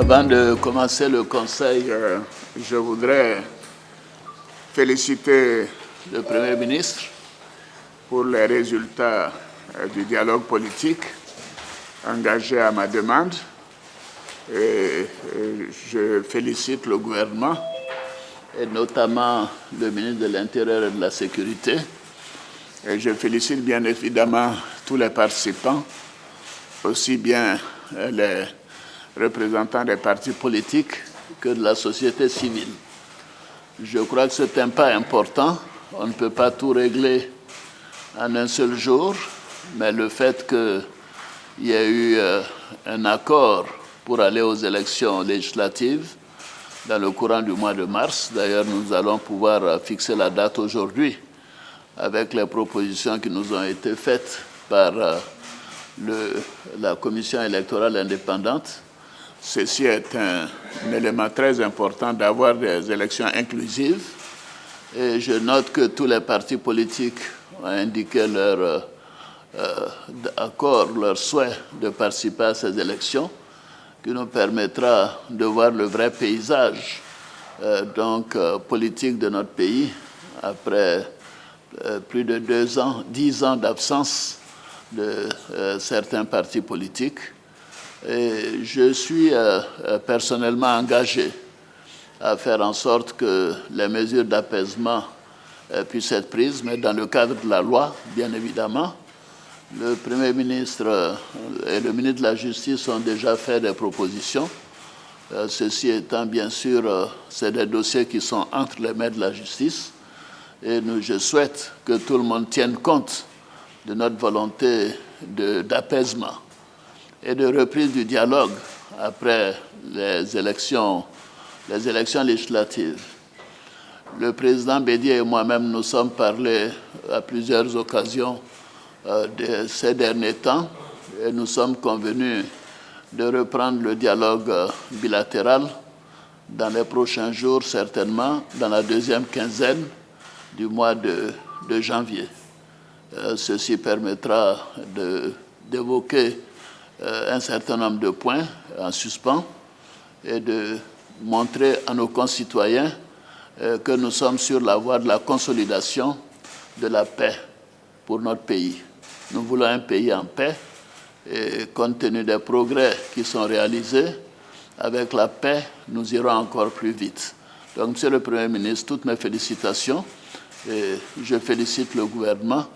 Avant de commencer le conseil, je voudrais féliciter le Premier ministre pour les résultats du dialogue politique engagé à ma demande. Et je félicite le gouvernement et notamment le ministre de l'Intérieur et de la Sécurité. Et je félicite bien évidemment tous les participants, aussi bien les représentants des partis politiques que de la société civile. Je crois que c'est un pas important. On ne peut pas tout régler en un seul jour, mais le fait qu'il y ait eu un accord pour aller aux élections législatives dans le courant du mois de mars. D'ailleurs, nous allons pouvoir fixer la date aujourd'hui avec les propositions qui nous ont été faites par la Commission électorale indépendante. Ceci est un élément très important d'avoir des élections inclusives. Et je note que tous les partis politiques ont indiqué leur accord, leur souhait de participer à ces élections, qui nous permettra de voir le vrai paysage politique de notre pays après plus de 10 ans d'absence de certains partis politiques. Et je suis personnellement engagé à faire en sorte que les mesures d'apaisement puissent être prises, mais dans le cadre de la loi, bien évidemment. Le Premier ministre et le ministre de la Justice ont déjà fait des propositions. Ceci étant, bien sûr, c'est des dossiers qui sont entre les mains de la justice. Et je souhaite que tout le monde tienne compte de notre volonté d'apaisement et de reprise du dialogue après les élections législatives. Le président Bédié et moi-même nous sommes parlé à plusieurs occasions de ces derniers temps et nous sommes convenus de reprendre le dialogue bilatéral dans les prochains jours, certainement dans la deuxième quinzaine du mois de janvier. Ceci permettra d'évoquer un certain nombre de points en suspens et de montrer à nos concitoyens que nous sommes sur la voie de la consolidation de la paix pour notre pays. Nous voulons un pays en paix et compte tenu des progrès qui sont réalisés, avec la paix, nous irons encore plus vite. Donc, Monsieur le Premier ministre, toutes mes félicitations et je félicite le gouvernement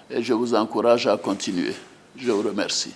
et je vous encourage à continuer. Je vous remercie.